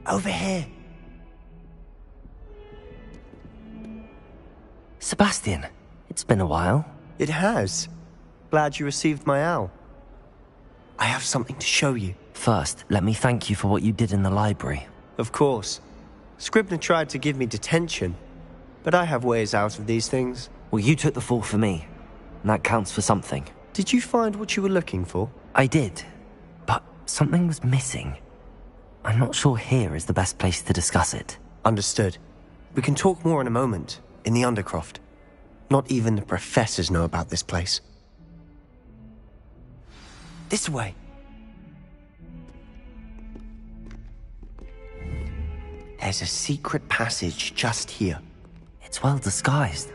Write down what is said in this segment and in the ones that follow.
Over here. Sebastian, it's been a while. It has. Glad you received my owl. I have something to show you. First, let me thank you for what you did in the library. Of course. Scribner tried to give me detention, but I have ways out of these things. Well, you took the fall for me, and that counts for something. Did you find what you were looking for? I did, but something was missing. I'm not sure here is the best place to discuss it. Understood. We can talk more in a moment, in the Undercroft. Not even the professors know about this place. This way. There's a secret passage just here. It's well disguised.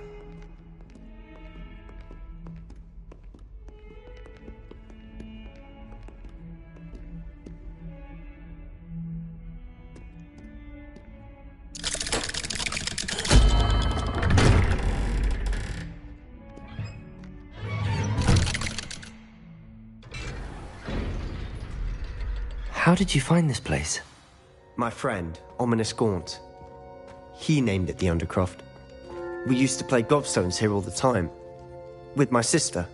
How did you find this place? My friend, Ominous Gaunt. He named it the Undercroft. We used to play gobstones here all the time. With my sister.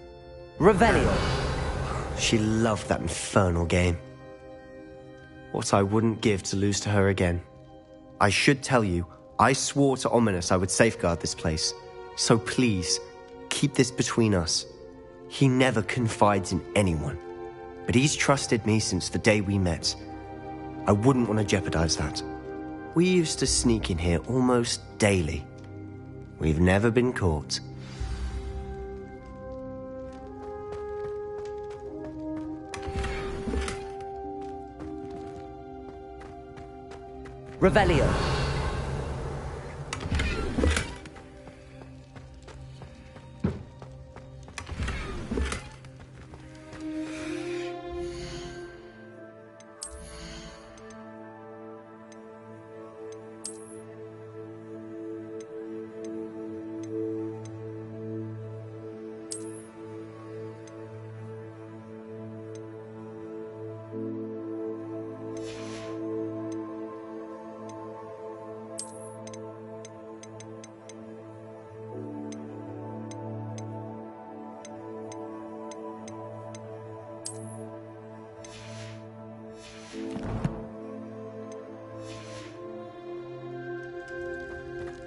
Revelio! She loved that infernal game. What I wouldn't give to lose to her again. I should tell you, I swore to Ominous I would safeguard this place. So please, keep this between us. He never confides in anyone. But he's trusted me since the day we met. I wouldn't want to jeopardize that. We used to sneak in here almost daily. We've never been caught. Revelio!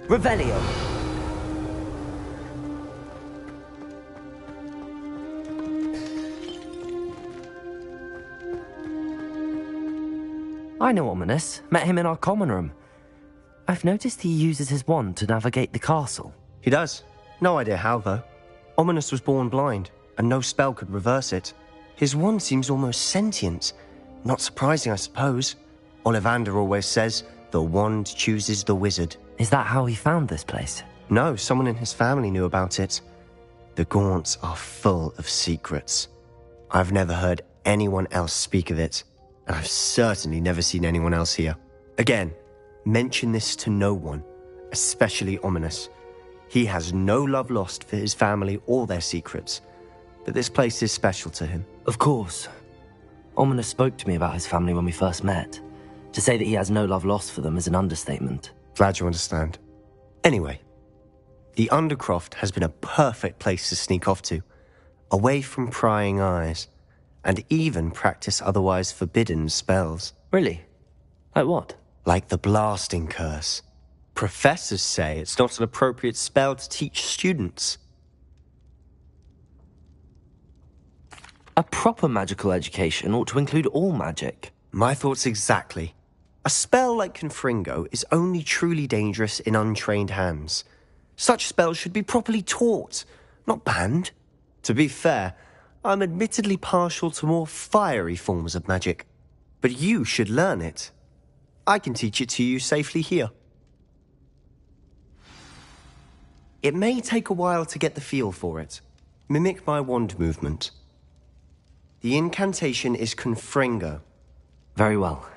Revelio! I know Ominous. Met him in our common room. I've noticed he uses his wand to navigate the castle. He does. No idea how, though. Ominous was born blind, and no spell could reverse it. His wand seems almost sentient. Not surprising, I suppose. Ollivander always says, the wand chooses the wizard. Is that how he found this place? No, someone in his family knew about it. The Gaunts are full of secrets. I've never heard anyone else speak of it, and I've certainly never seen anyone else here. Again, mention this to no one, especially Ominous. He has no love lost for his family or their secrets, but this place is special to him. Of course. Ominous spoke to me about his family when we first met. To say that he has no love lost for them is an understatement. Glad you understand. Anyway, the Undercroft has been a perfect place to sneak off to, away from prying eyes, and even practice otherwise forbidden spells. Really? Like what? Like the blasting curse. Professors say it's not an appropriate spell to teach students. A proper magical education ought to include all magic. My thoughts exactly. A spell like Confringo is only truly dangerous in untrained hands. Such spells should be properly taught, not banned. To be fair, I'm admittedly partial to more fiery forms of magic. But you should learn it. I can teach it to you safely here. It may take a while to get the feel for it. Mimic my wand movement. The incantation is Confringo. Very well.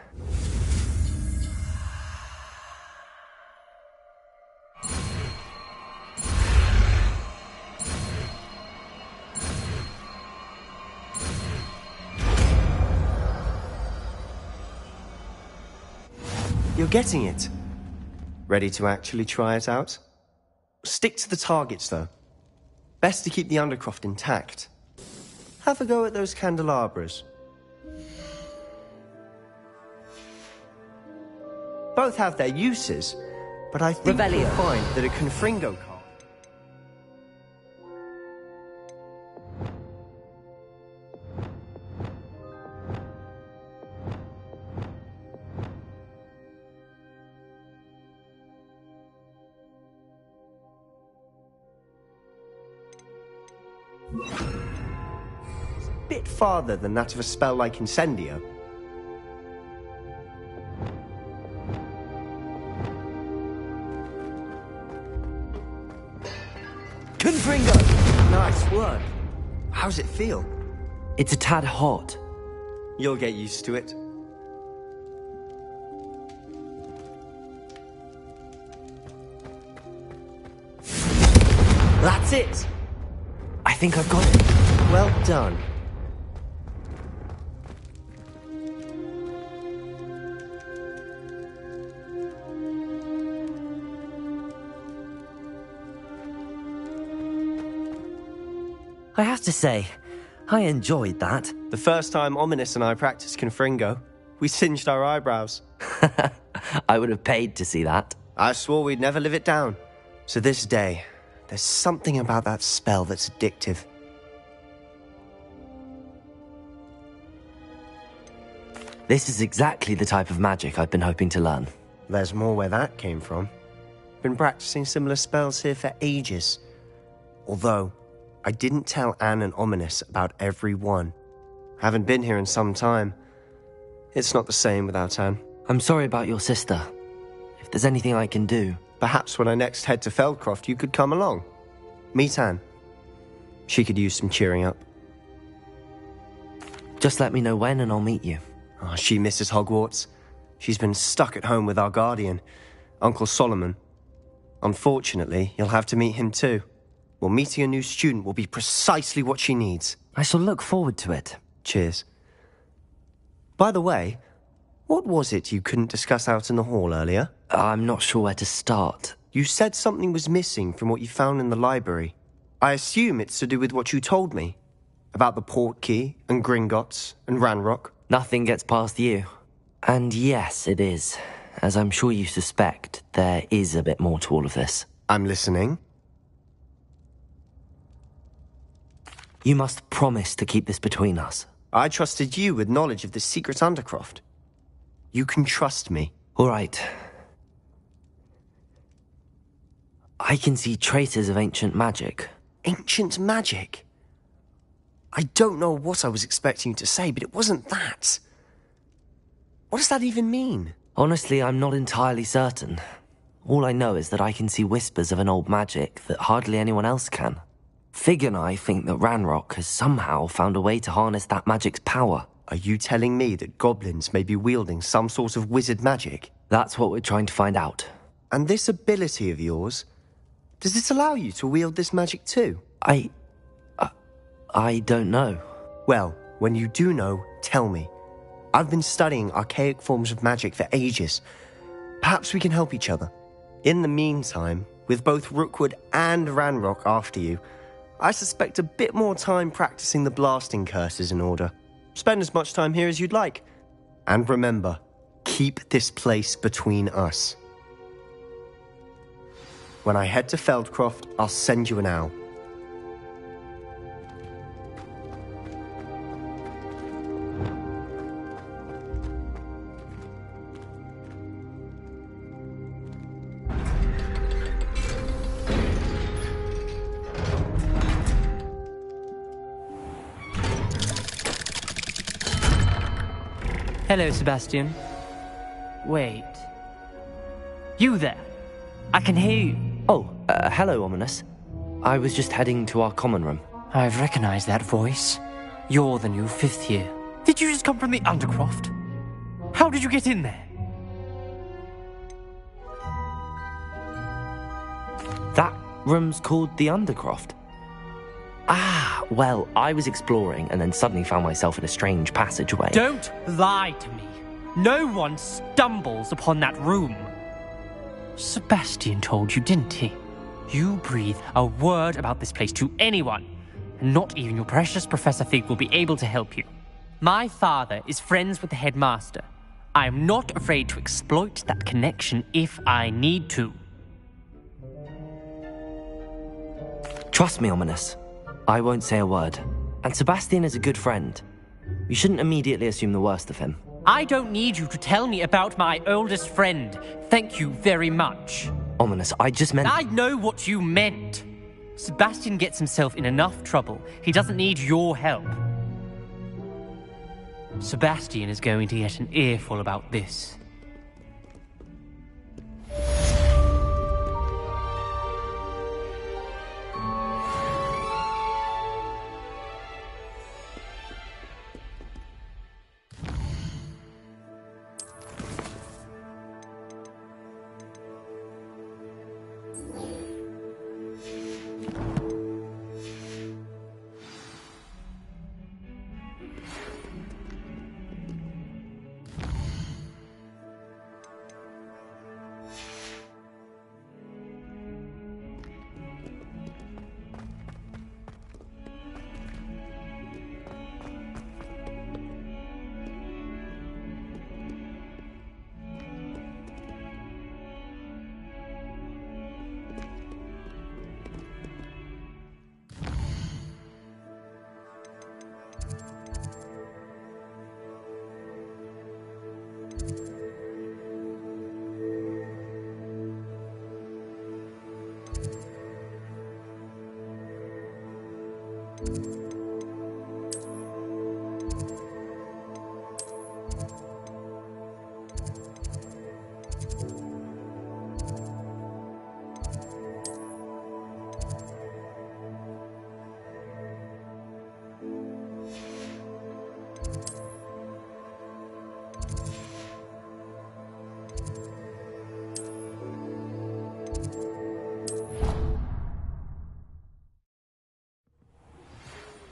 You're getting it. Ready to actually try it out? Stick to the targets, though. Best to keep the Undercroft intact. Have a go at those candelabras. Both have their uses, but I think you'll find that a Confringo card... It's a bit farther than that of a spell like Incendio. Confringo! Nice work. How's it feel? It's a tad hot. You'll get used to it. That's it! I think I've got it. Well done. I have to say, I enjoyed that. The first time Ominous and I practiced Confringo, we singed our eyebrows. I would have paid to see that. I swore we'd never live it down. So this day, there's something about that spell that's addictive. This is exactly the type of magic I've been hoping to learn. There's more where that came from. Been practicing similar spells here for ages. Although, I didn't tell Anne and Ominous about every one. Haven't been here in some time. It's not the same without Anne. I'm sorry about your sister. If there's anything I can do... Perhaps when I next head to Feldcroft, you could come along. Meet Anne. She could use some cheering up. Just let me know when and I'll meet you. Oh, she misses Hogwarts. She's been stuck at home with our guardian, Uncle Solomon. Unfortunately, you'll have to meet him too. Well, meeting a new student will be precisely what she needs. I shall look forward to it. Cheers. By the way, what was it you couldn't discuss out in the hall earlier? I'm not sure where to start. You said something was missing from what you found in the library. I assume it's to do with what you told me. About the Portkey, and Gringotts, and Ranrock. Nothing gets past you. And yes, it is. As I'm sure you suspect, there is a bit more to all of this. I'm listening. You must promise to keep this between us. I trusted you with knowledge of the secret Undercroft. You can trust me. All right. I can see traces of ancient magic. Ancient magic? I don't know what I was expecting you to say, but it wasn't that. What does that even mean? Honestly, I'm not entirely certain. All I know is that I can see whispers of an old magic that hardly anyone else can. Fig and I think that Ranrock has somehow found a way to harness that magic's power. Are you telling me that goblins may be wielding some sort of wizard magic? That's what we're trying to find out. And this ability of yours, does it allow you to wield this magic too? I don't know. Well, when you do know, tell me. I've been studying archaic forms of magic for ages. Perhaps we can help each other. In the meantime, with both Rookwood and Ranrock after you, I suspect a bit more time practicing the blasting curse is in order. Spend as much time here as you'd like. And remember, keep this place between us. When I head to Feldcroft, I'll send you an owl. Hello, Sebastian. Wait. You there? I can hear you. Oh, hello, Ominous. I was just heading to our common room. I've recognized that voice. You're the new 5th year. Did you just come from the Undercroft? How did you get in there? That room's called the Undercroft. Ah, well, I was exploring and then suddenly found myself in a strange passageway. Don't lie to me. No one stumbles upon that room. Sebastian told you, didn't he? You breathe a word about this place to anyone, and not even your precious Professor Fig will be able to help you. My father is friends with the headmaster. I am not afraid to exploit that connection if I need to. Trust me, Ominous. I won't say a word. And Sebastian is a good friend. You shouldn't immediately assume the worst of him. I don't need you to tell me about my oldest friend. Thank you very much. Ominous, I just meant... I know what you meant. Sebastian gets himself in enough trouble. He doesn't need your help. Sebastian is going to get an earful about this.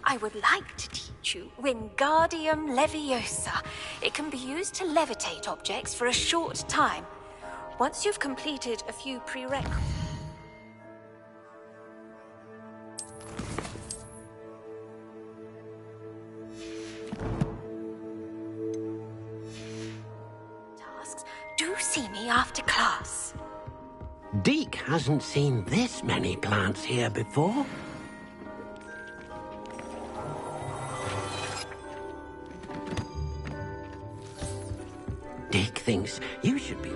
I would like to teach you Wingardium Leviosa. It can be used to levitate objects for a short time. Once you've completed a few prerequisites... tasks, do see me after class. Deke hasn't seen this many plants here before. Deke thinks you should be...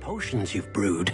potions you've brewed.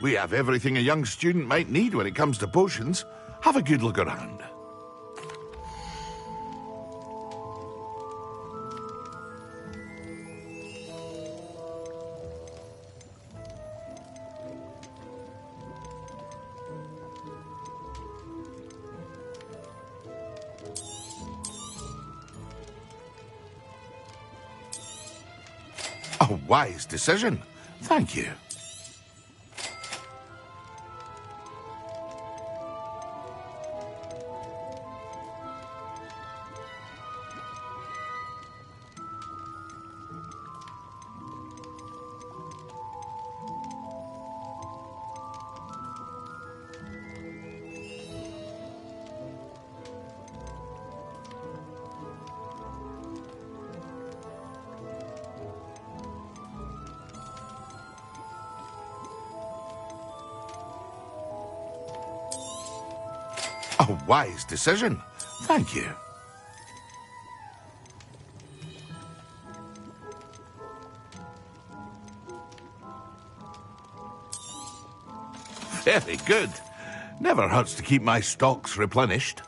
We have everything a young student might need when it comes to potions. Have a good look around. A wise decision. Thank you. A wise decision. Thank you. Very good. Never hurts to keep my stocks replenished.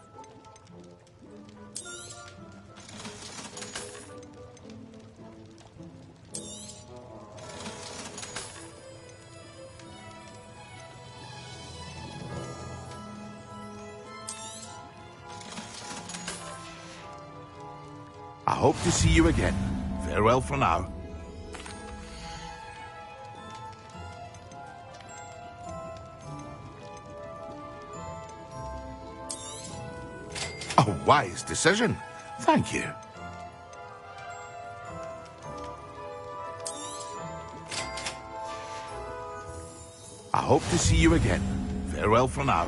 I hope to see you again. Farewell for now. A wise decision. Thank you. I hope to see you again. Farewell for now.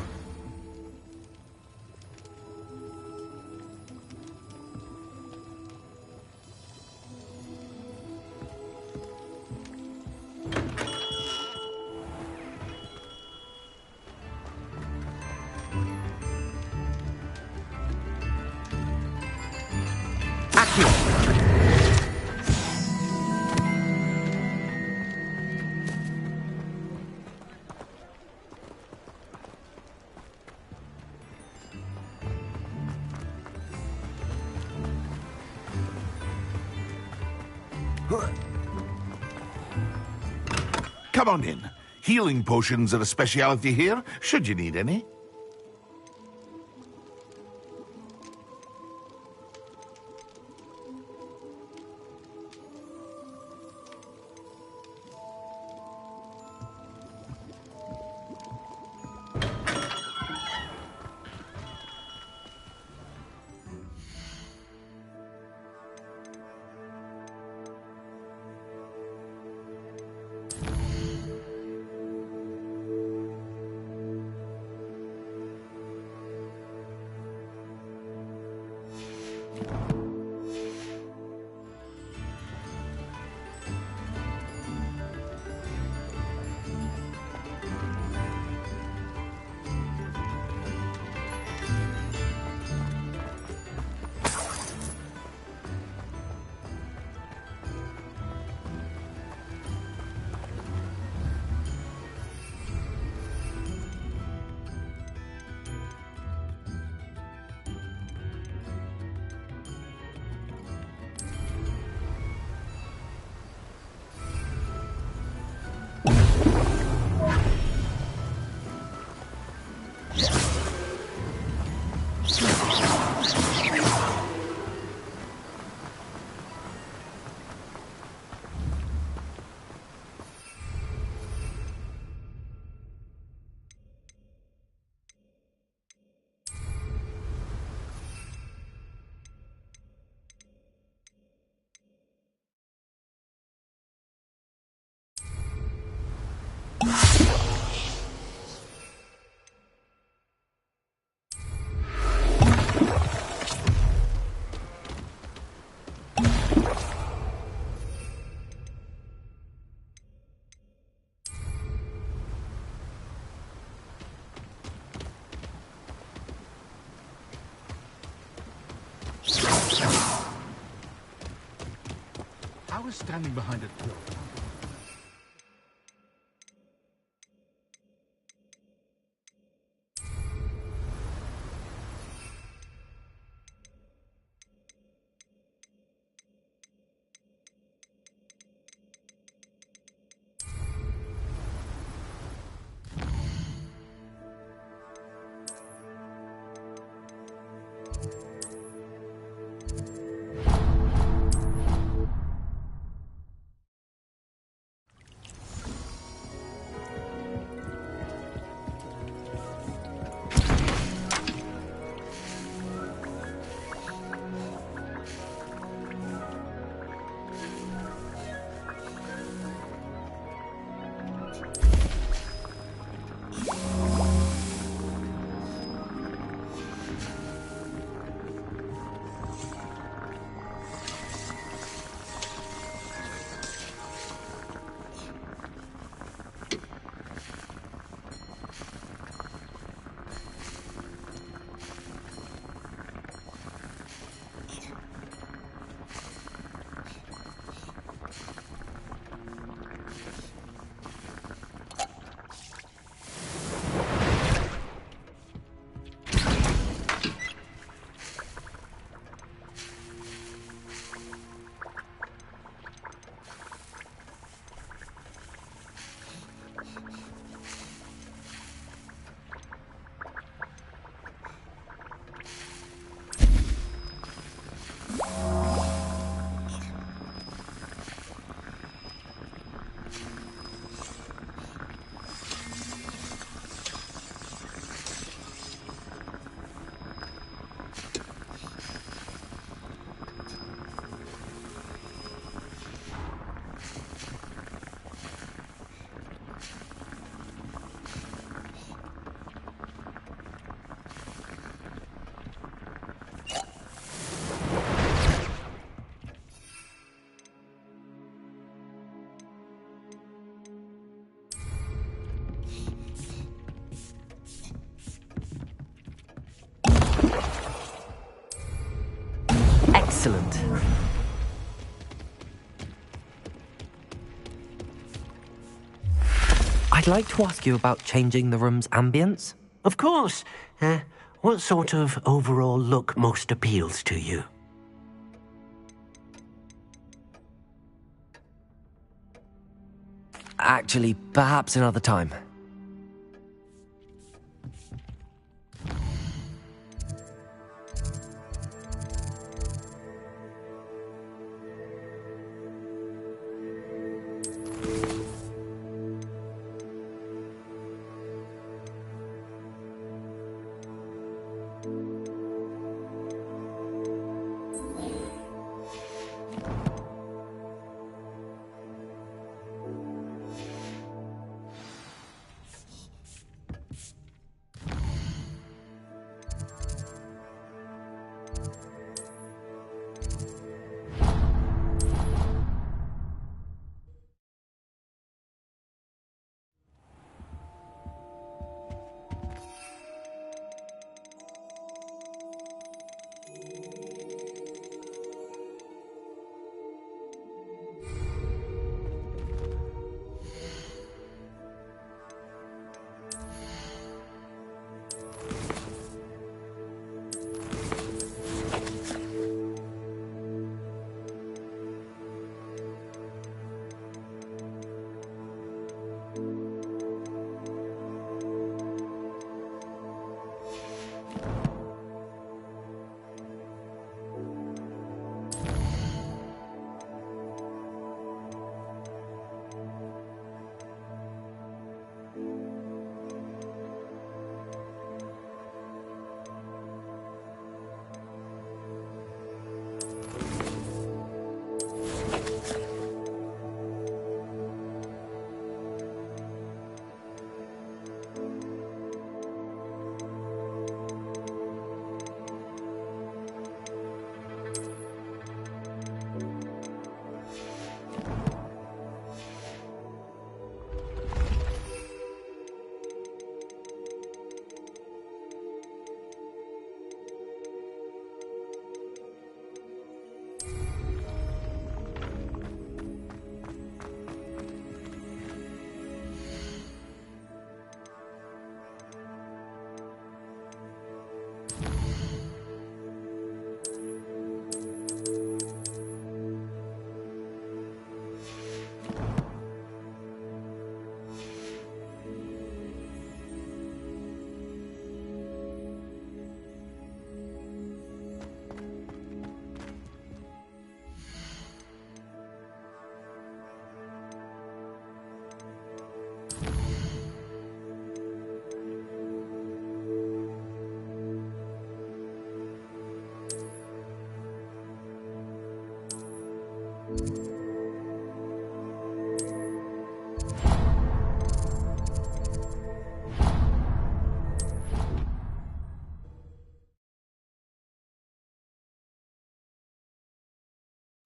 Come on in. Healing potions are a speciality here, should you need any. I was standing behind a door. Excellent. I'd like to ask you about changing the room's ambience. Of course. What sort of overall look most appeals to you? Actually, perhaps another time.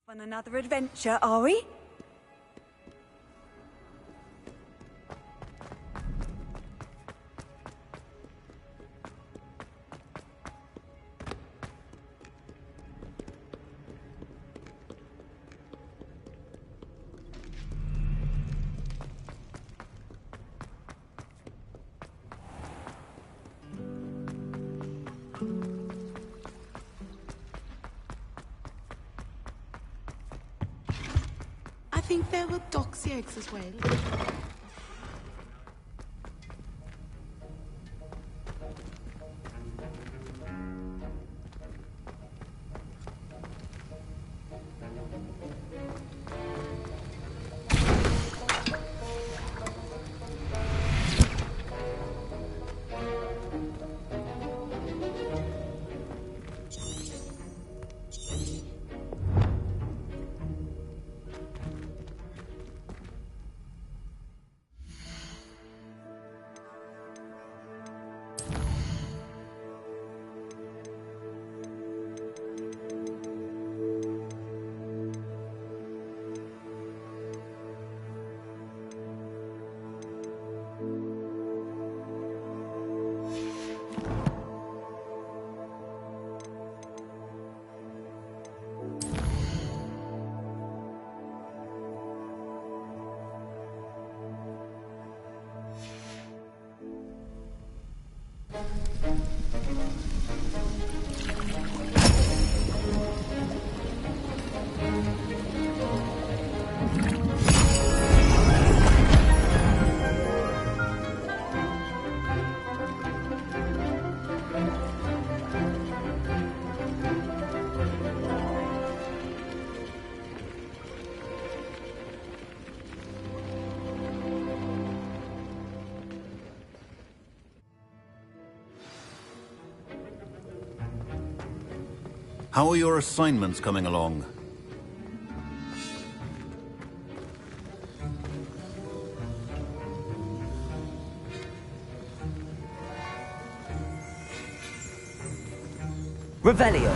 On another adventure, are we? I think there were doxy eggs as well. How are your assignments coming along? Revelio.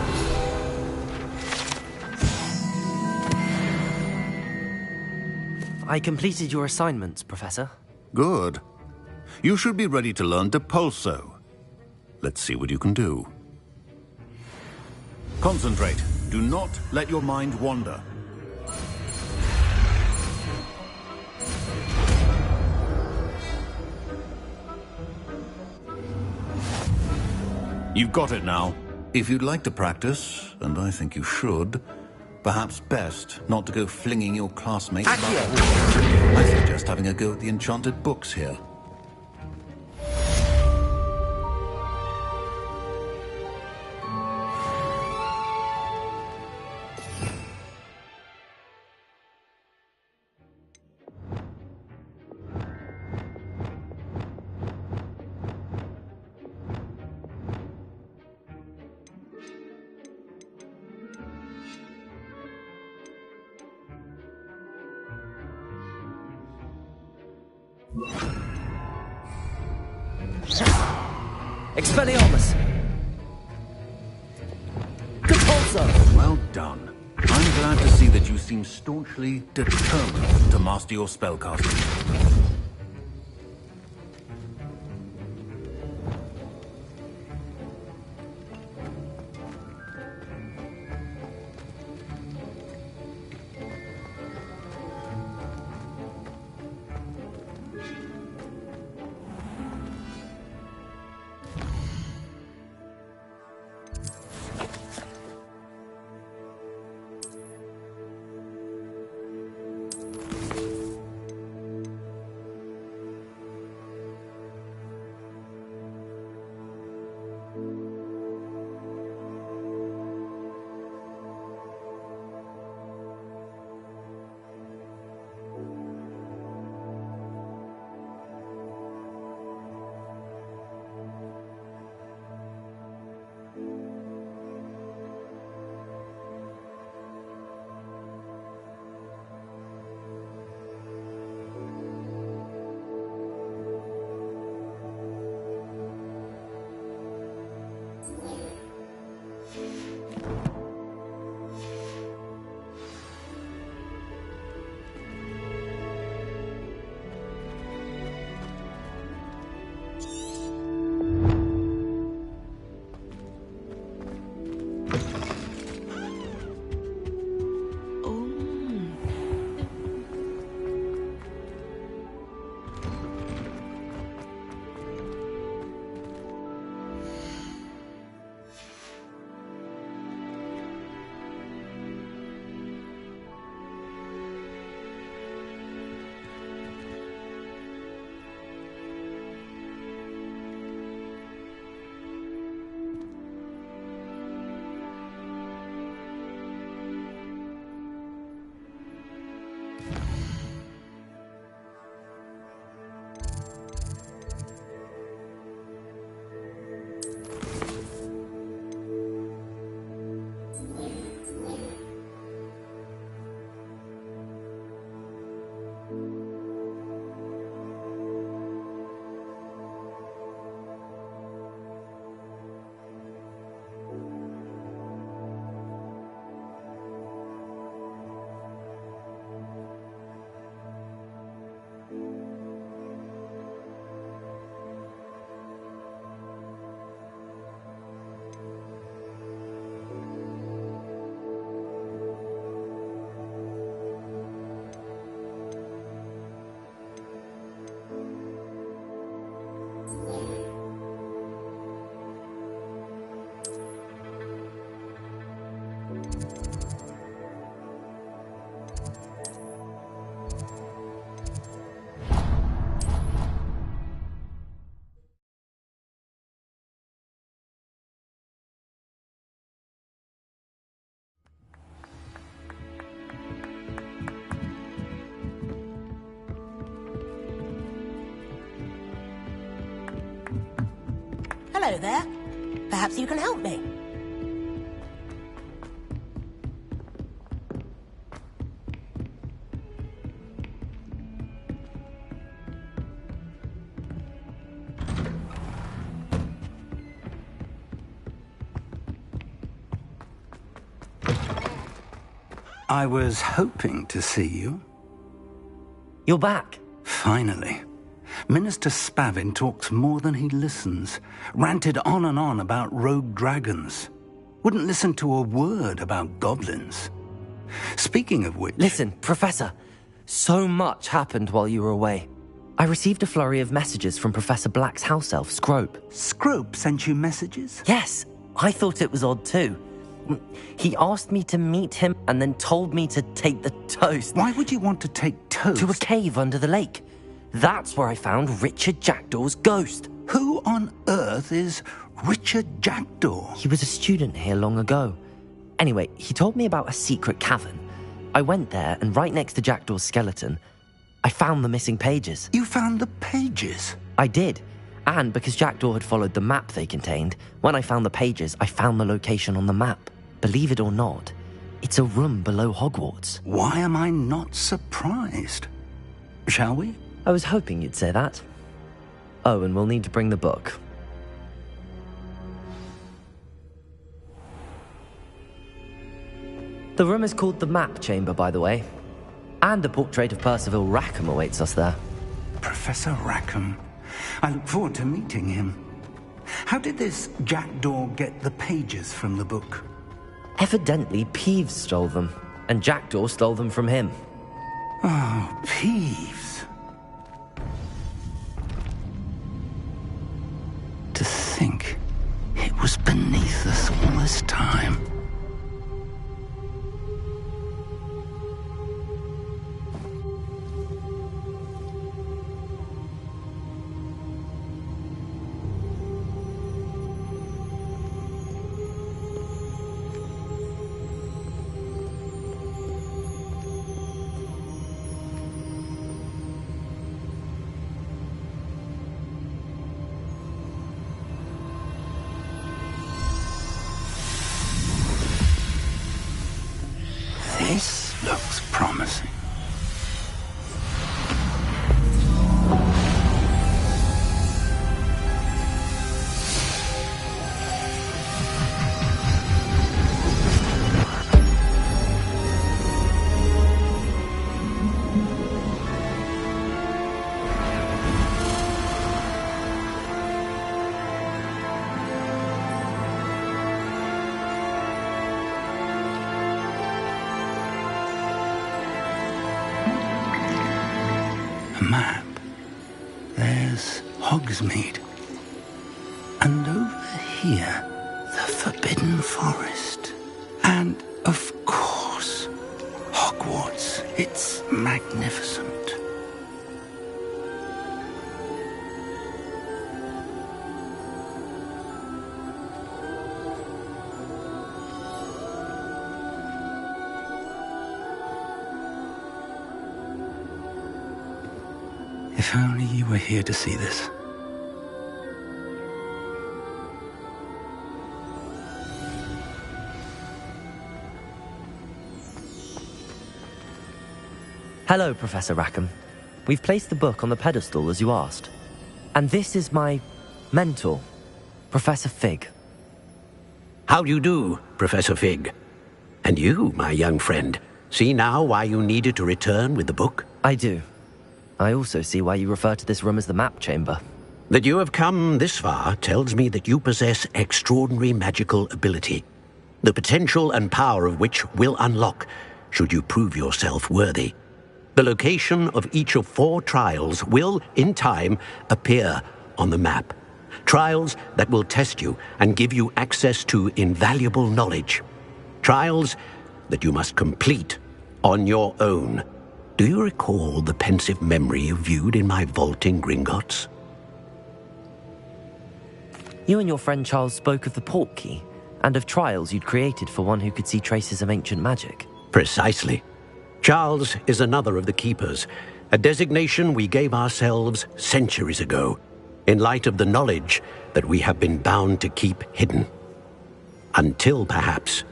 I completed your assignments, Professor. Good. You should be ready to learn Depulso. Let's see what you can do. Concentrate. Do not let your mind wander. You've got it now. If you'd like to practice, and I think you should, perhaps best not to go flinging your classmates about the wall. I suggest having a go at the enchanted books here. Expelliarmus! Depulso! Well done. I'm glad to see that you seem staunchly determined to master your spellcasting. Hello there. Perhaps you can help me. I was hoping to see you. You're back. Finally. Minister Spavin talks more than he listens. Ranted on and on about rogue dragons. Wouldn't listen to a word about goblins. Speaking of which... Listen, Professor. So much happened while you were away. I received a flurry of messages from Professor Black's house elf, Scrope. Scrope sent you messages? Yes. I thought it was odd too. He asked me to meet him and then told me to take the toast. Why would you want to take toast? To a cave under the lake. That's where I found Richard Jackdaw's ghost. Who on earth is Richard Jackdaw? He was a student here long ago. Anyway, he told me about a secret cavern. I went there, and right next to Jackdaw's skeleton, I found the missing pages. You found the pages? I did. And because Jackdaw had followed the map they contained, when I found the pages, I found the location on the map. Believe it or not, it's a room below Hogwarts. Why am I not surprised? Shall we? I was hoping you'd say that. Oh, and we'll need to bring the book. The room is called the Map Chamber, by the way. And a portrait of Percival Rackham awaits us there. Professor Rackham. I look forward to meeting him. How did this Jackdaw get the pages from the book? Evidently, Peeves stole them, and Jackdaw stole them from him. Oh, Peeves. To think it was beneath us all this time. This looks promising. Map. There's Hogsmeade. And over here, the Forbidden Forest. And, of course, Hogwarts. It's magnificent. If only you were here to see this. Hello, Professor Rackham. We've placed the book on the pedestal as you asked. And this is my mentor, Professor Fig. How do you do, Professor Fig? And you, my young friend, see now why you needed to return with the book? I do. I also see why you refer to this room as the Map Chamber. That you have come this far tells me that you possess extraordinary magical ability, the potential and power of which will unlock should you prove yourself worthy. The location of each of 4 trials will, in time, appear on the map. Trials that will test you and give you access to invaluable knowledge. Trials that you must complete on your own. Do you recall the pensive memory you viewed in my vault in Gringotts? You and your friend Charles spoke of the Portkey, and of trials you'd created for one who could see traces of ancient magic. Precisely. Charles is another of the Keepers, a designation we gave ourselves centuries ago, in light of the knowledge that we have been bound to keep hidden. Until, perhaps,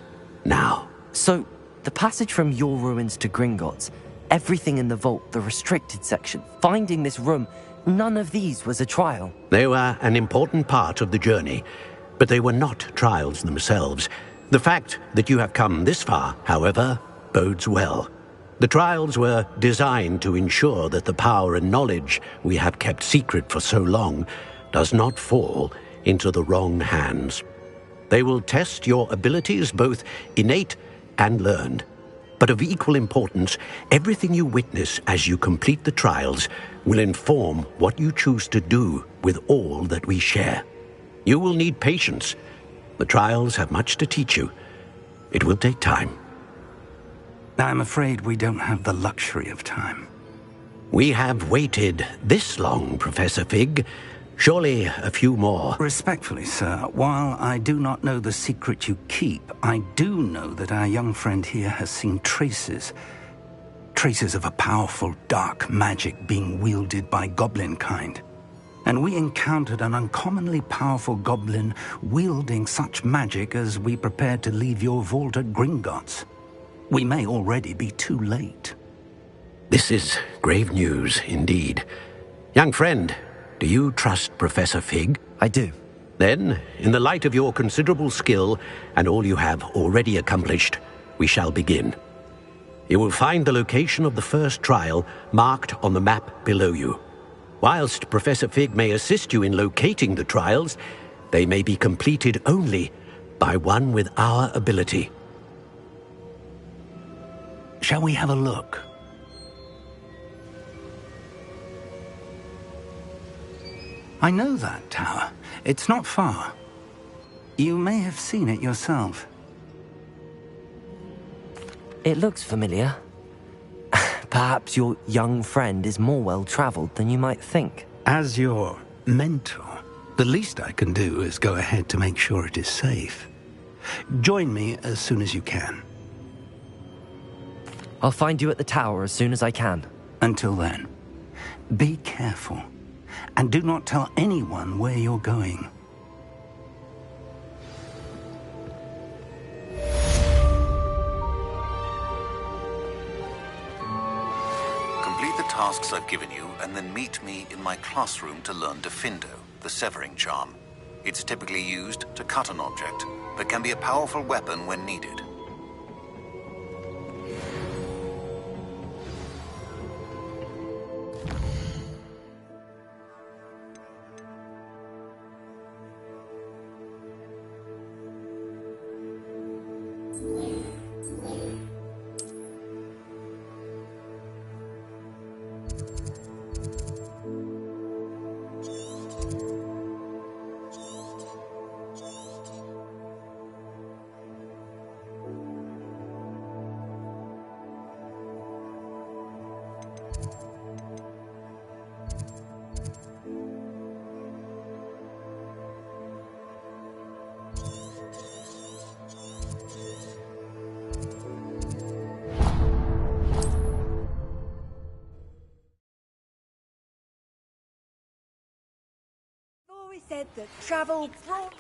now. So, the passage from your ruins to Gringotts, everything in the vault, the restricted section, finding this room, none of these was a trial. They were an important part of the journey, but they were not trials themselves. The fact that you have come this far, however, bodes well. The trials were designed to ensure that the power and knowledge we have kept secret for so long does not fall into the wrong hands. They will test your abilities, both innate and learned. But of equal importance, everything you witness as you complete the trials will inform what you choose to do with all that we share. You will need patience. The trials have much to teach you. It will take time. I'm afraid we don't have the luxury of time. We have waited this long, Professor Fig. Surely a few more. Respectfully, sir, while I do not know the secret you keep, I do know that our young friend here has seen traces of a powerful dark magic being wielded by goblin kind. And we encountered an uncommonly powerful goblin wielding such magic as we prepared to leave your vault at Gringotts. We may already be too late. This is grave news indeed. Young friend, do you trust Professor Fig? I do. Then, in the light of your considerable skill and all you have already accomplished, we shall begin. You will find the location of the first trial marked on the map below you. Whilst Professor Fig may assist you in locating the trials, they may be completed only by one with our ability. Shall we have a look? I know that tower. It's not far. You may have seen it yourself. It looks familiar. Perhaps your young friend is more well-traveled than you might think. As your mentor, the least I can do is go ahead to make sure it is safe. Join me as soon as you can. I'll find you at the tower as soon as I can. Until then, be careful. And do not tell anyone where you're going. Complete the tasks I've given you, and then meet me in my classroom to learn Defindo, the severing charm. It's typically used to cut an object, but can be a powerful weapon when needed. Said that travel brought...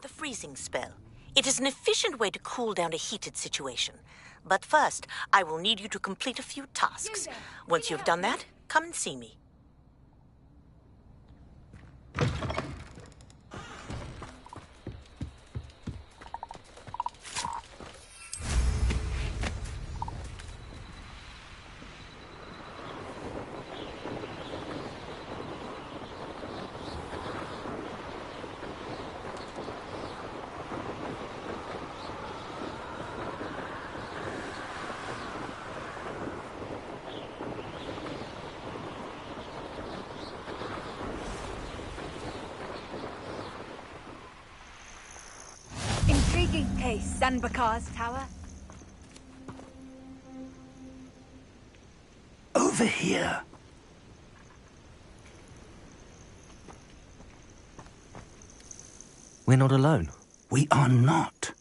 The freezing spell. It is an efficient way to cool down a heated situation. But first, I will need you to complete a few tasks. Once you've done that, come and see me. Intriguing case, Sanbakar's tower. Over here. We're not alone. We are not.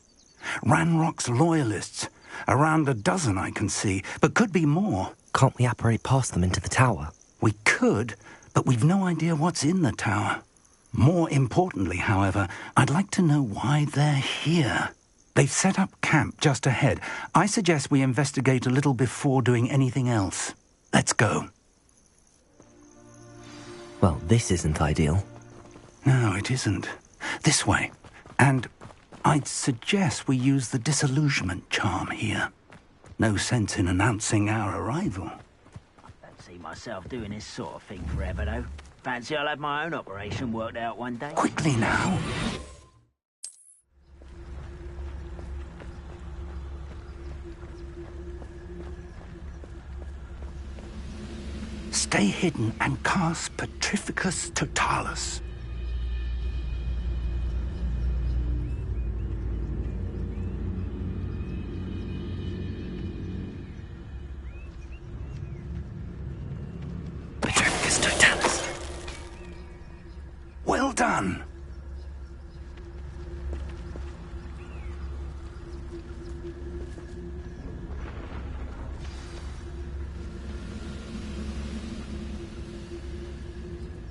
Ranrock's loyalists. Around a dozen I can see, but could be more. Can't we apparate past them into the tower? We could, but we've no idea what's in the tower. More importantly, however, I'd like to know why they're here. They've set up camp just ahead. I suggest we investigate a little before doing anything else. Let's go. Well, this isn't ideal. No, it isn't. This way. And I'd suggest we use the disillusionment charm here. No sense in announcing our arrival. Don't see myself doing this sort of thing forever, though. Fancy I'll have my own operation worked out one day. Quickly now. Stay hidden and cast Petrificus Totalis. Petrificus Totalis. Well done.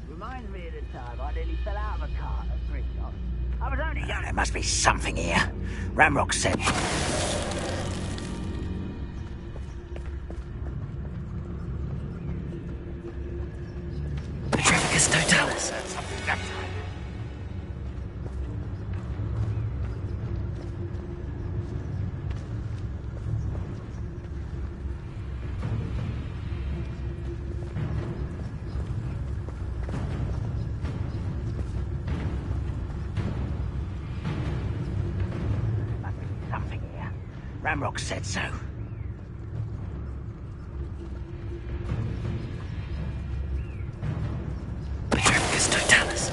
Reminds me of the time I nearly fell out of a cart at Bristol. I was only young. There must be something here. Ramrock said. Petrificus Totalis. Something here. Ramrock said so. Petrificus Totalis.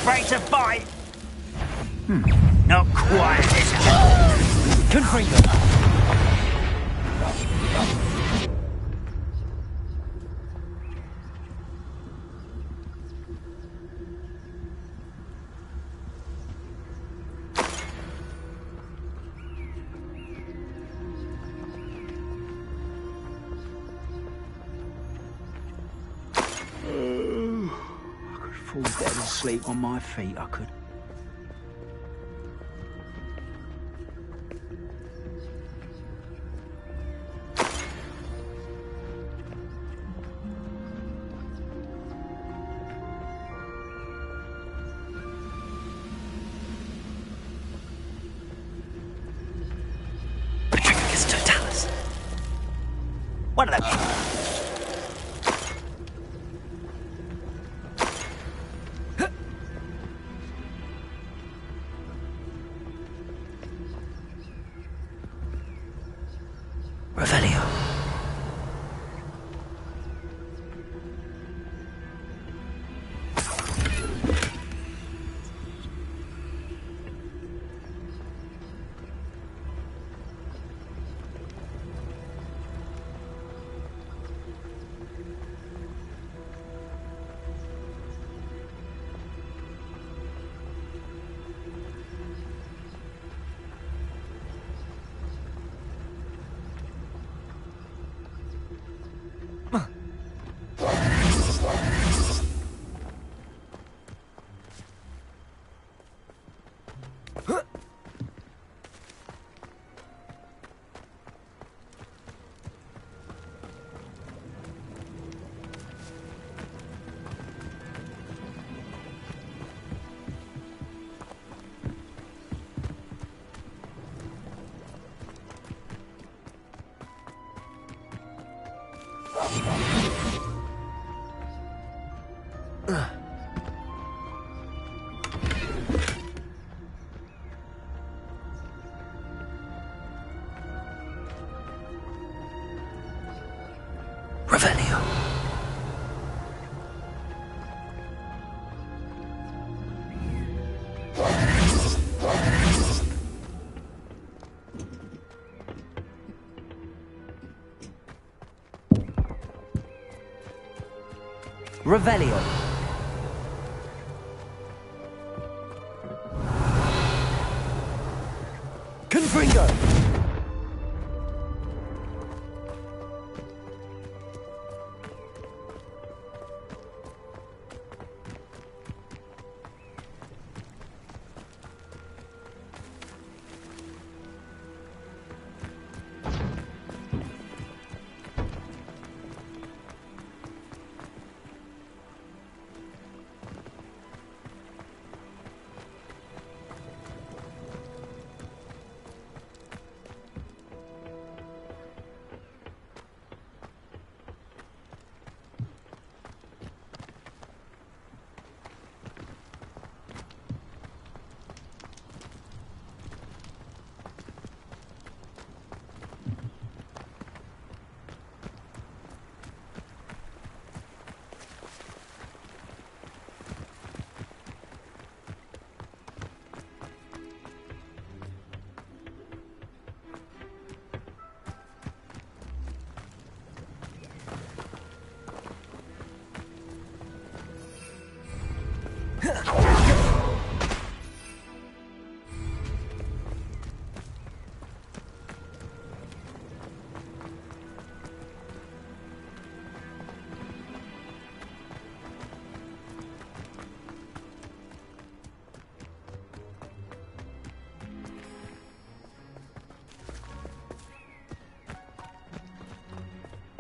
Afraid to fight? Not quite this Confringo! I could fall dead asleep on my feet, I could. Petrificus Totalis. What are they? Revelio. Revelio. Revelio. Confringo.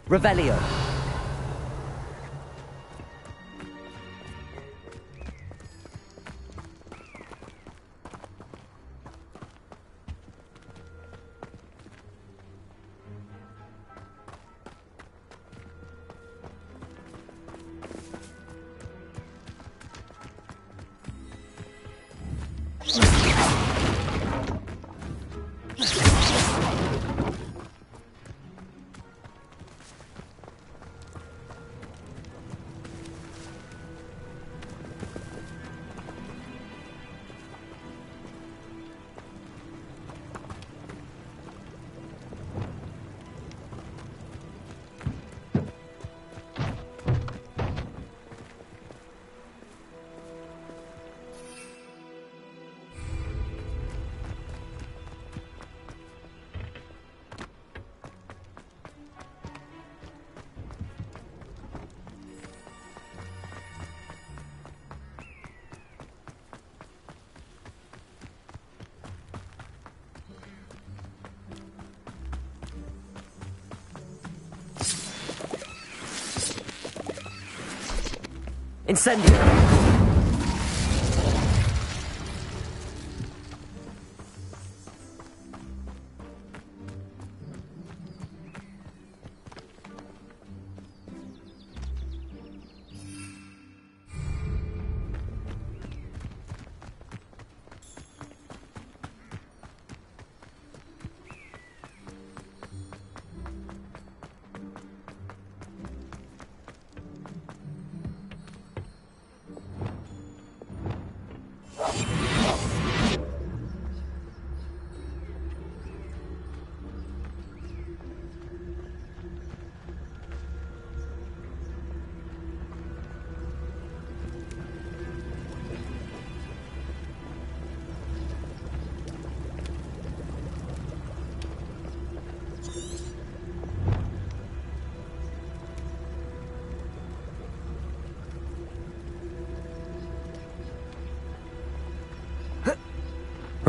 Revelio. Incendio!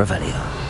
Revelio.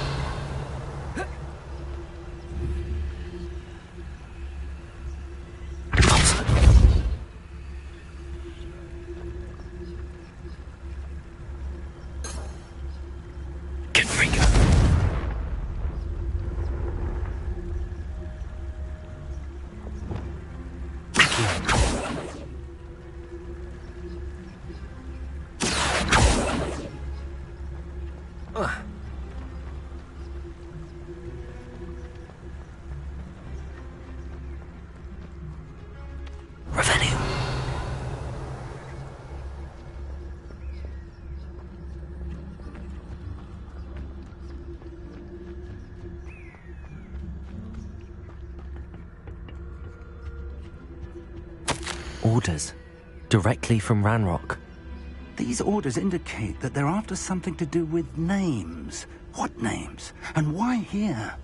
Orders. Directly from Ranrock. These orders indicate that they're after something to do with names. What names? And why here?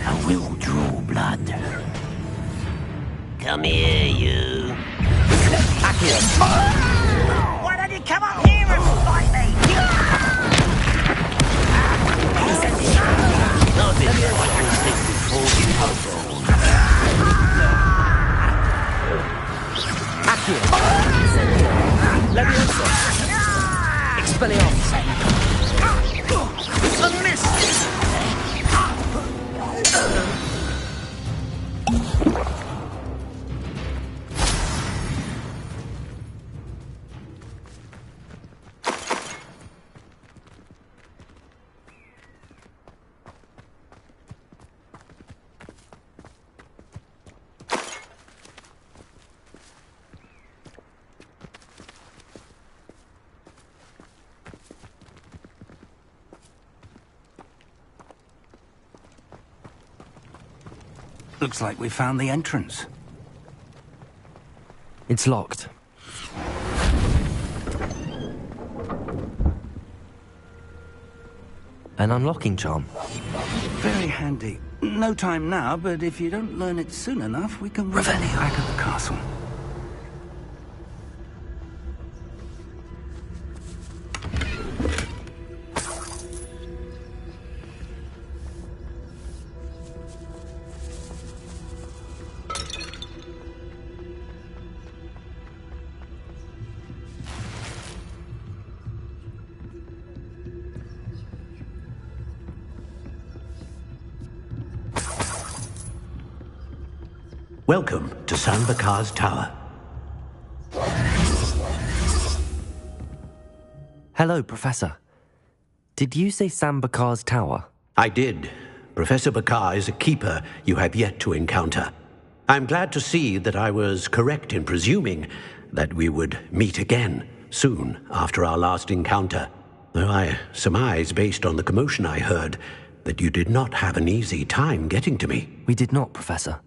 I will draw blood. Come here, you. Why don't you come up here and fight me? Not this thing before you go. Accio. Incendio. Leviosa. Expelliarmus. A miss! Looks like we found the entrance. It's locked. An unlocking charm. Very handy. No time now, but if you don't learn it soon enough, we can revel back at the castle. Welcome to Sanbakar's Tower. Hello, Professor. Did you say Sambakar's Tower? I did. Professor Bakar is a keeper you have yet to encounter. I'm glad to see that I was correct in presuming that we would meet again soon after our last encounter, though I surmise, based on the commotion I heard, that you did not have an easy time getting to me. We did not, Professor.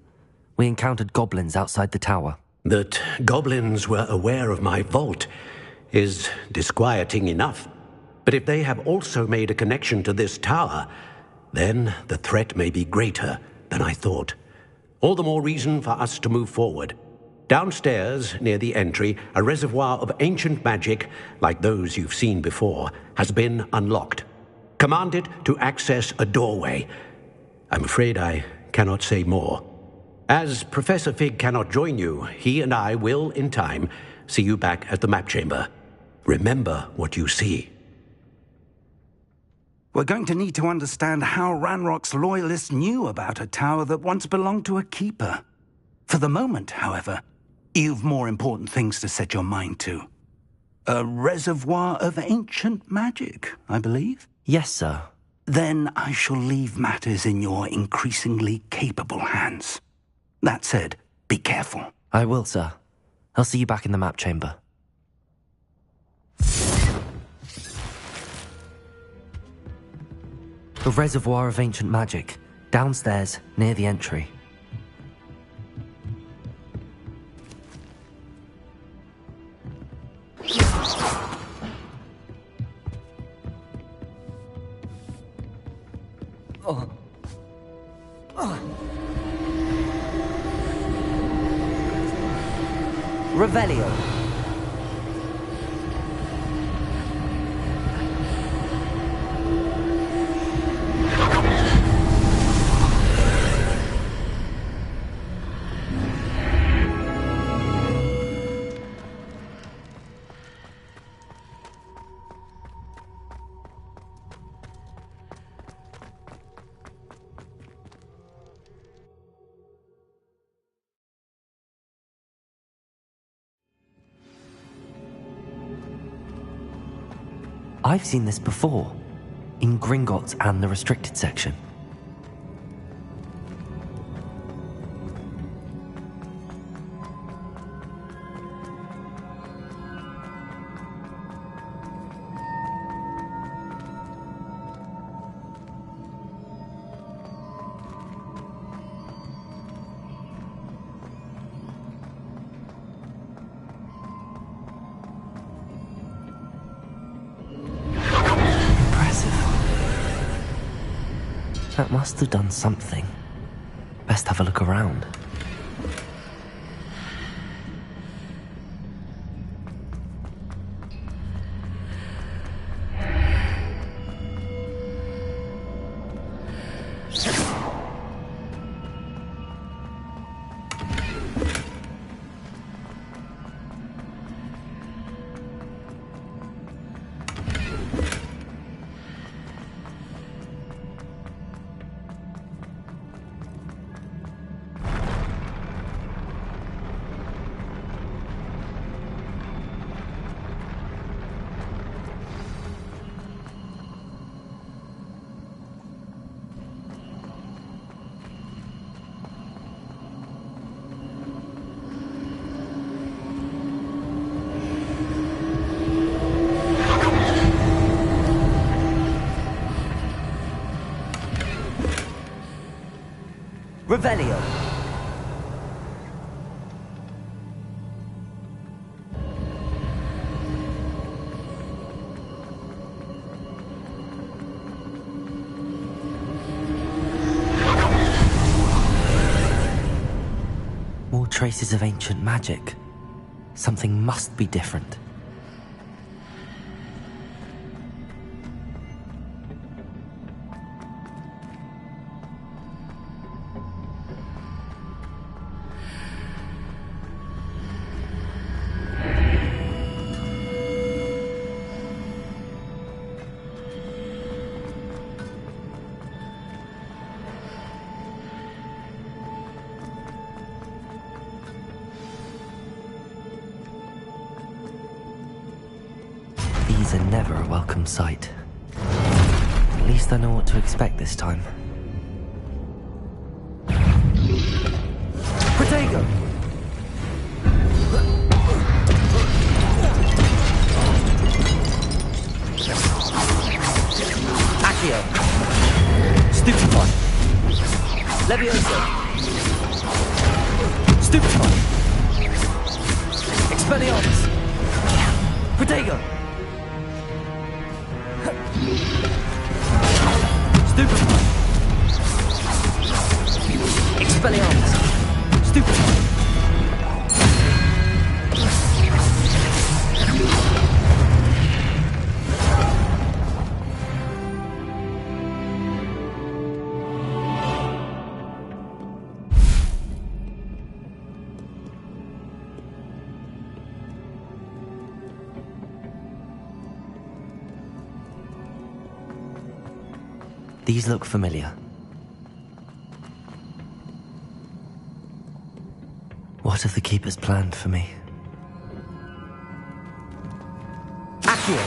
We encountered goblins outside the tower. That goblins were aware of my vault is disquieting enough. But if they have also made a connection to this tower, then the threat may be greater than I thought. All the more reason for us to move forward. Downstairs, near the entry, a reservoir of ancient magic, like those you've seen before, has been unlocked. Command it to access a doorway. I'm afraid I cannot say more. As Professor Fig cannot join you, he and I will, in time, see you back at the map chamber. Remember what you see. We're going to need to understand how Ranrock's loyalists knew about a tower that once belonged to a keeper. For the moment, however, you've more important things to set your mind to. A reservoir of ancient magic, I believe? Yes, sir. Then I shall leave matters in your increasingly capable hands. That said, be careful. I will, sir. I'll see you back in the map chamber. A reservoir of ancient magic, downstairs, near the entry. Revelio. I've seen this before, in Gringotts and the restricted section. That must have done something. Best have a look around. Revelio. traces of ancient magic. Something must be different. These are never a welcome sight. At least I know what to expect this time. Protego! Accio! Stupefy! Levioso! Stupefy! Expelliarmus! Protego! Stupefy! Expelliarmus! Stupefy! These look familiar. What have the Keepers planned for me? Accio!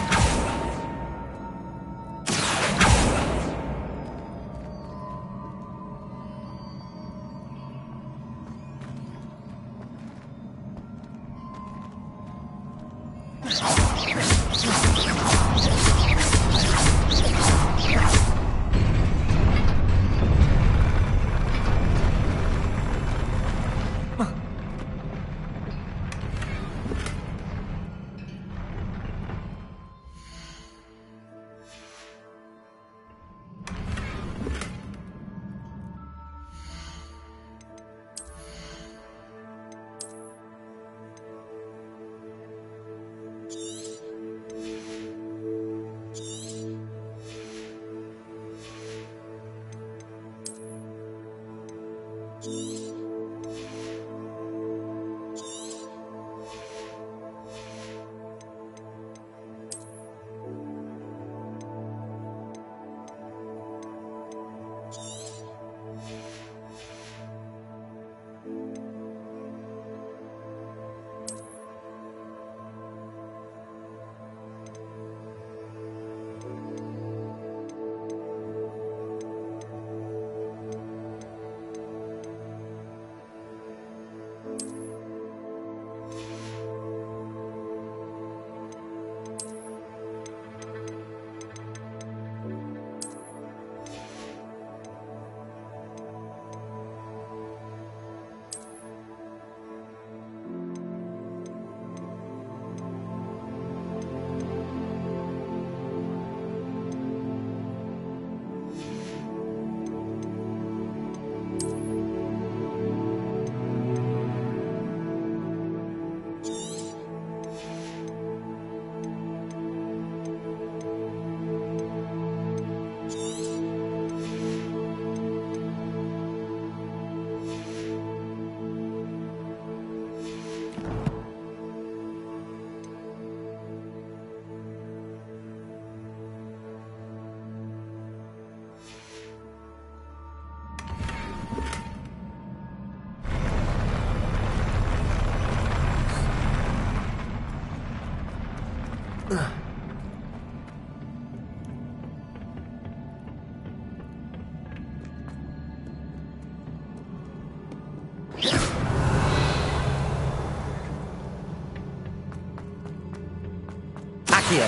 Accio!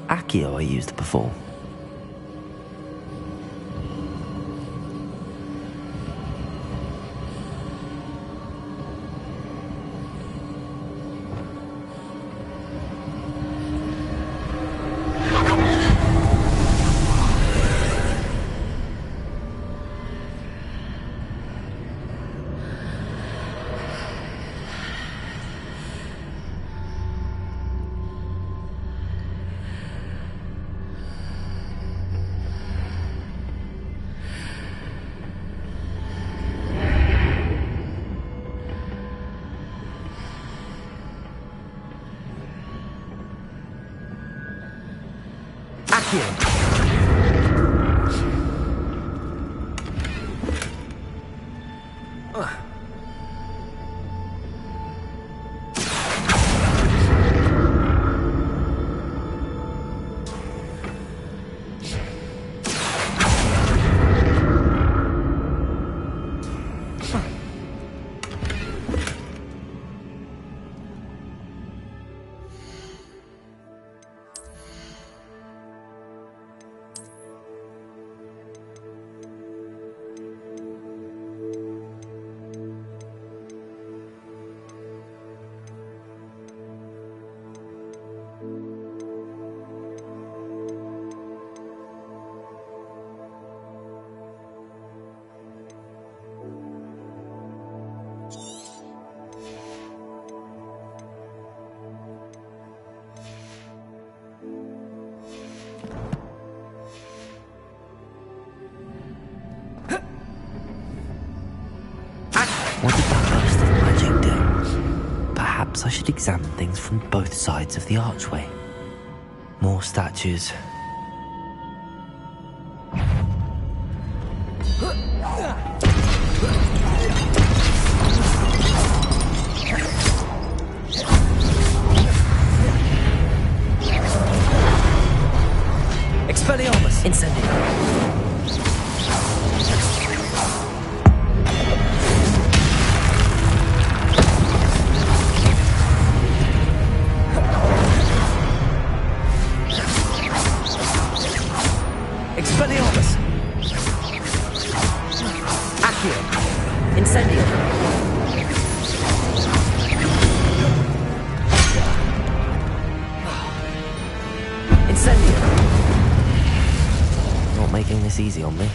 Accio I used before. What did that burst of magic do? Perhaps I should examine things from both sides of the archway. More statues. Expelliarmus! Incendio! Expelliarmus! Accio! Incendio! Incendio! Not making this easy on me.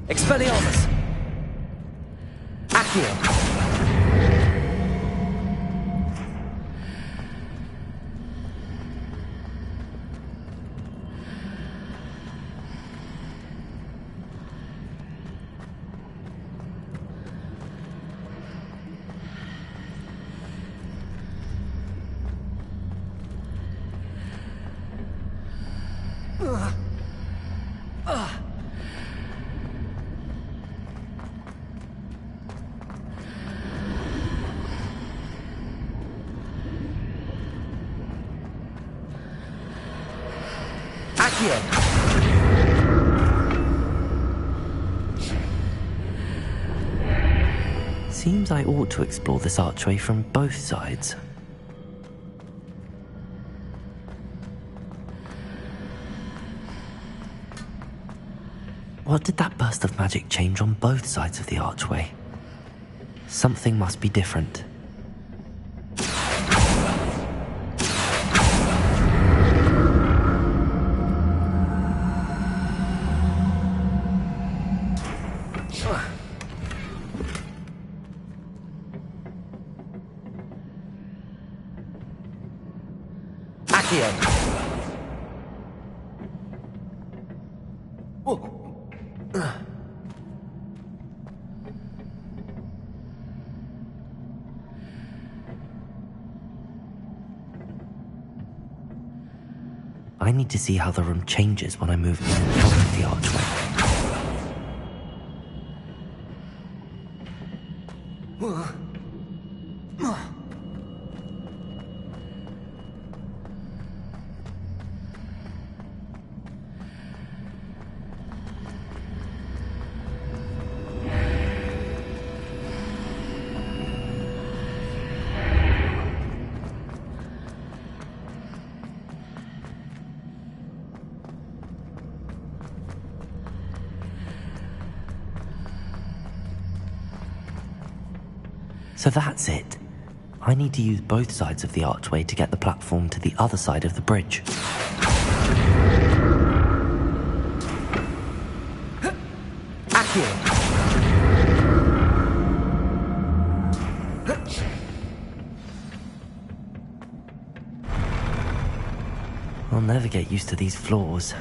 Expelliarmus! Accio! Seems I ought to explore this archway from both sides. What did that burst of magic change on both sides of the archway? Something must be different. I need to see how the room changes when I move in and out of the archway. So that's it. I need to use both sides of the archway to get the platform to the other side of the bridge. I'll never get used to these floors.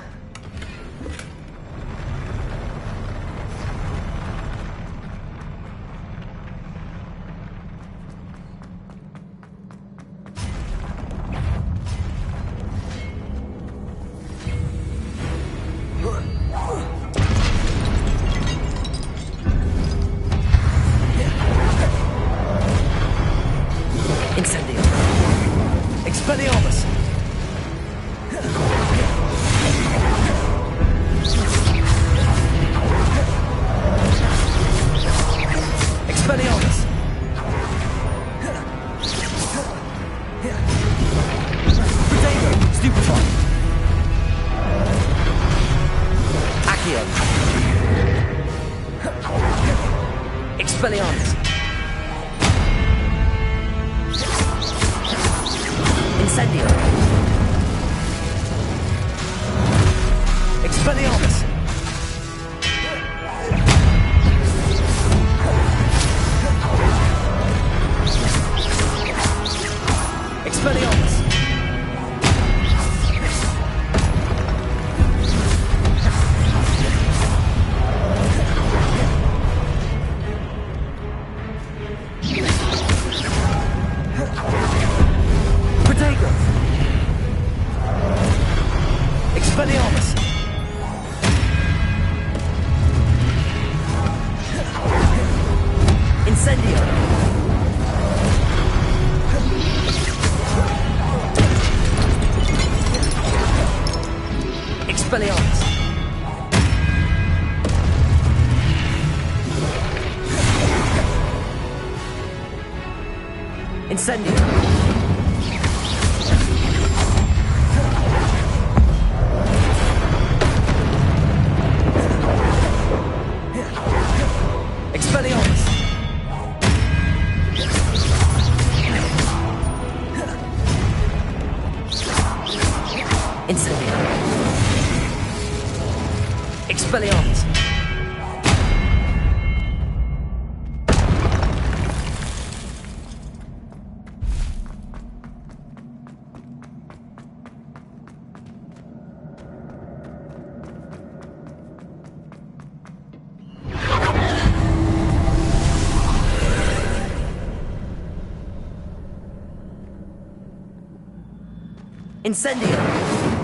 Incendio!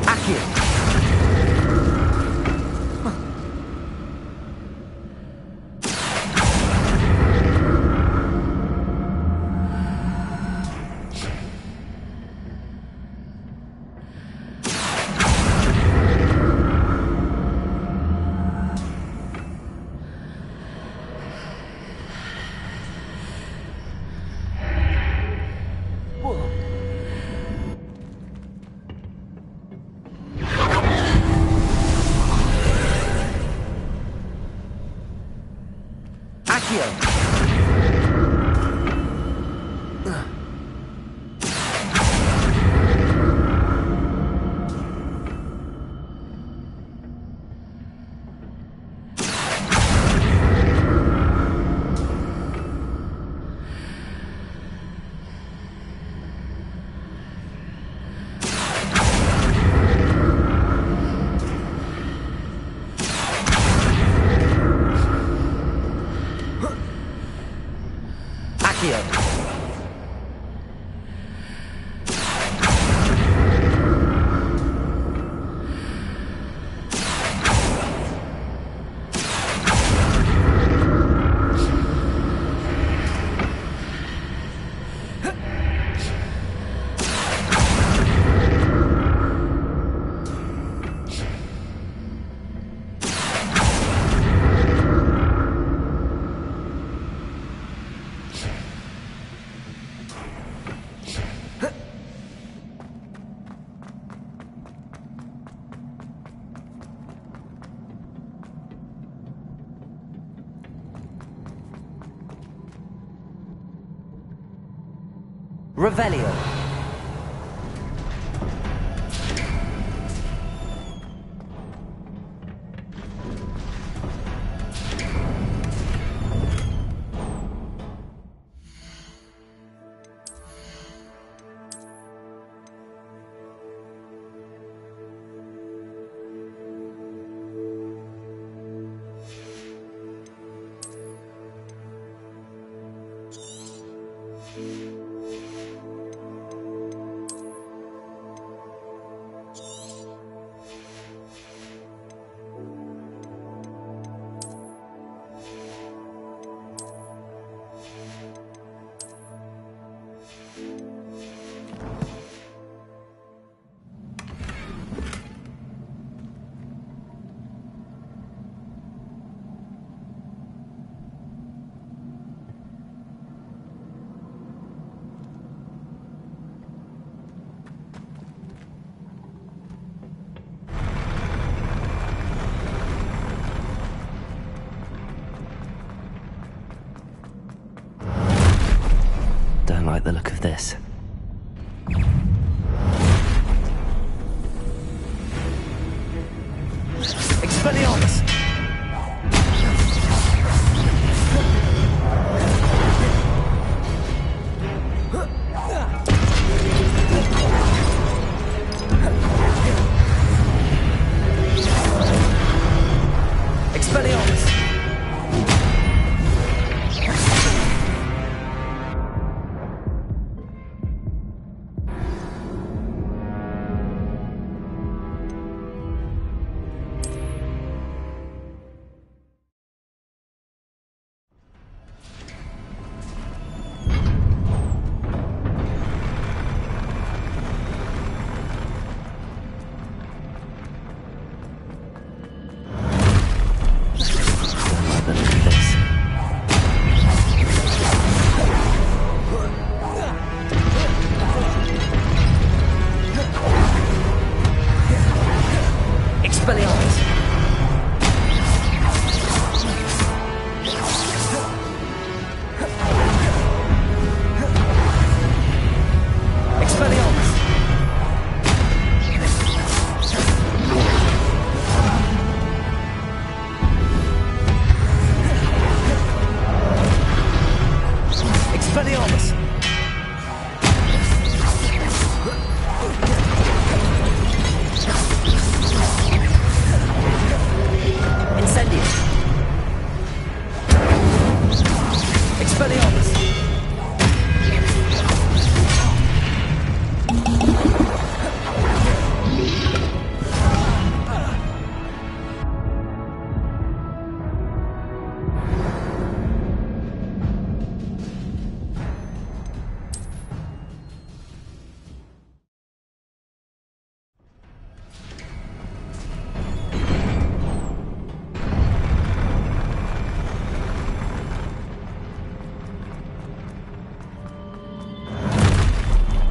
Accio! Revelio. Don't like the look of this. Expelliarmus! Expelliarmus!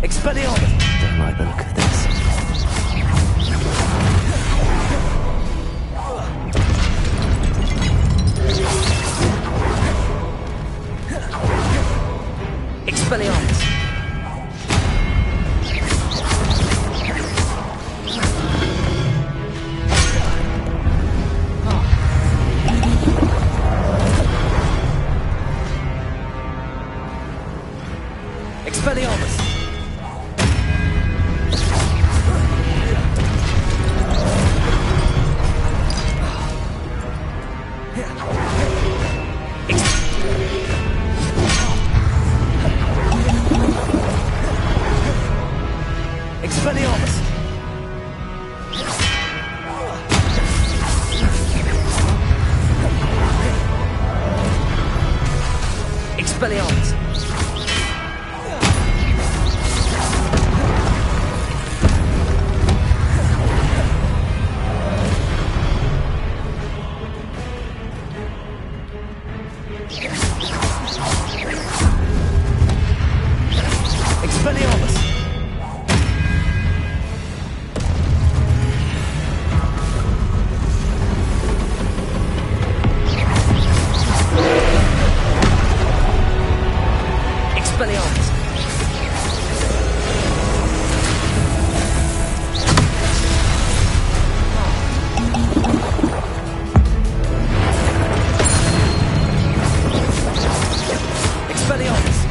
Expelliarmus! Don't like the look of this. Expelliarmus! Expelliarmus! Expelliarmus! Expelliarmus!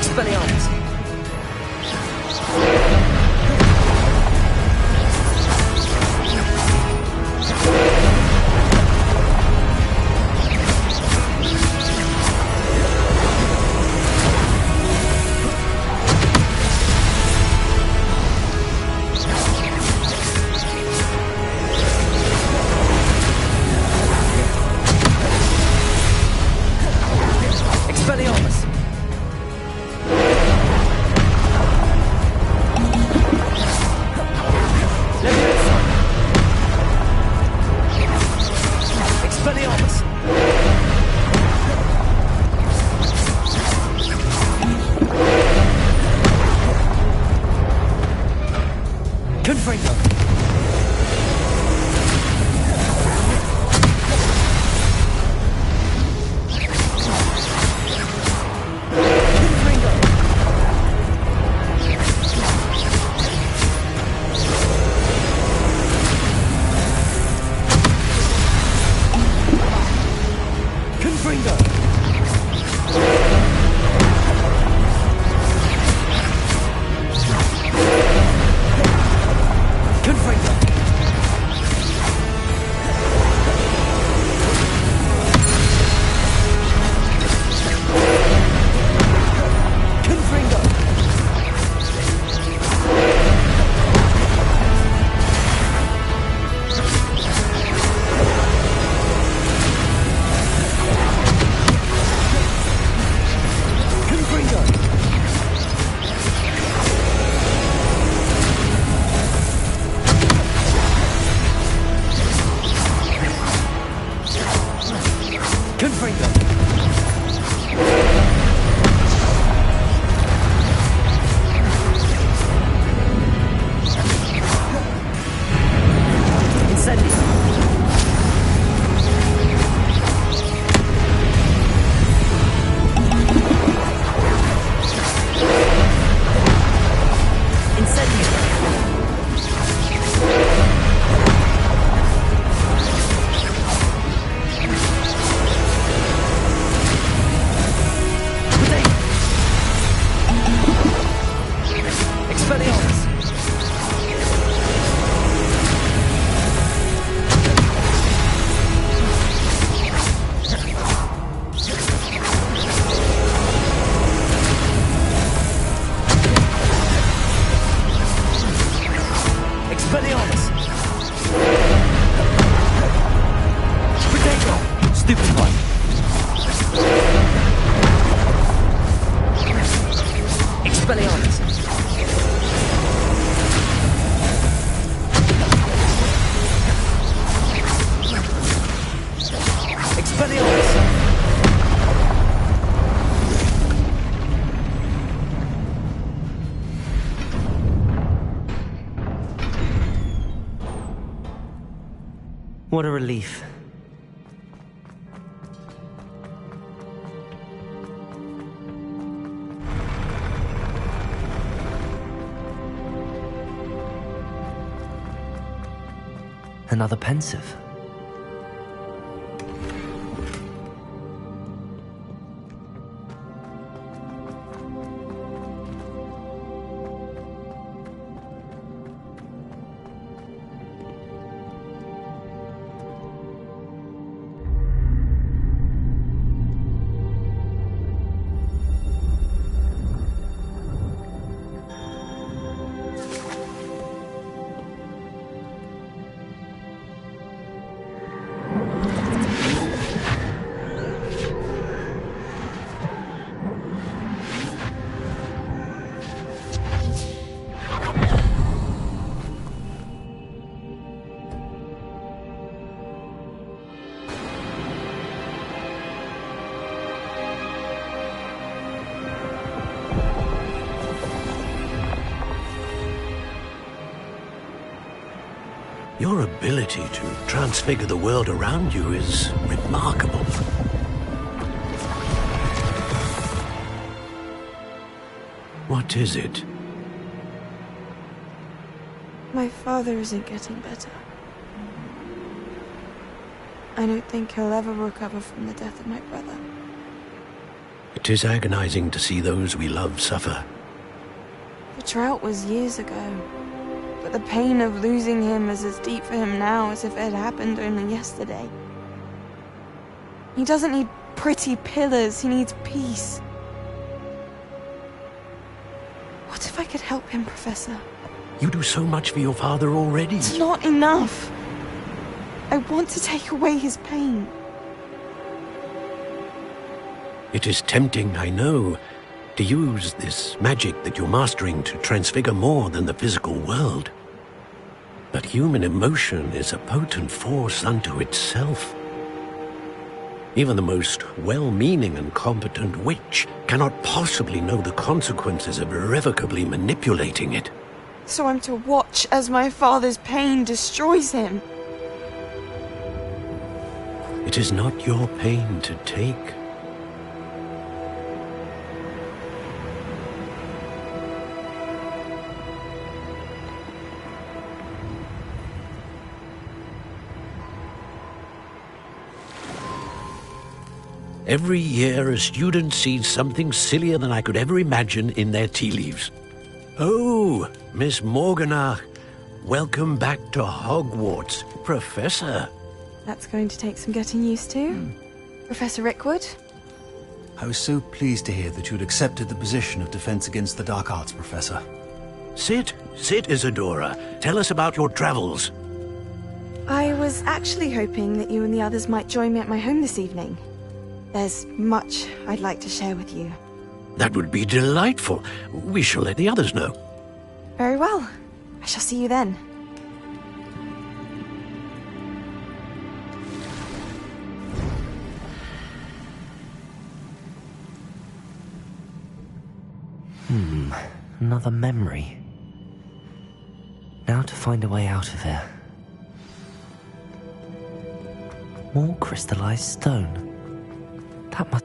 Expelliarmus! Expelliarmus! Leviosa! Expelliarmus! Confringo! Confringo! Confringo! Confringo! Confringo! Confringo! Confringo! Incendio! Incendio! Potato! Expelliarmus! Expelliarmus! Potato! Stupefy! Expelliarmus! Expelliarmus! What a relief. Another pensive. Your ability to transfigure the world around you is remarkable. What is it? My father isn't getting better. I don't think he'll ever recover from the death of my brother. It is agonizing to see those we love suffer. The drought was years ago, but the pain of losing him is as deep for him now as if it had happened only yesterday. He doesn't need pretty pillars, he needs peace. What if I could help him, Professor? You do so much for your father already. It's not enough. I want to take away his pain. It is tempting, I know, to use this magic that you're mastering to transfigure more than the physical world. But human emotion is a potent force unto itself. Even the most well-meaning and competent witch cannot possibly know the consequences of irrevocably manipulating it. So I'm to watch as my father's pain destroys him. It is not your pain to take. Every year, a student sees something sillier than I could ever imagine in their tea leaves. Oh, Miss Morganach, welcome back to Hogwarts, Professor. That's going to take some getting used to. Professor Rickwood? I was so pleased to hear that you had accepted the position of Defense Against the Dark Arts, Professor. Sit, Isadora. Tell us about your travels. I was actually hoping that you and the others might join me at my home this evening. There's much I'd like to share with you. That would be delightful. We shall let the others know. Very well. I shall see you then. Another memory. Now to find a way out of here. More crystallized stone. That must...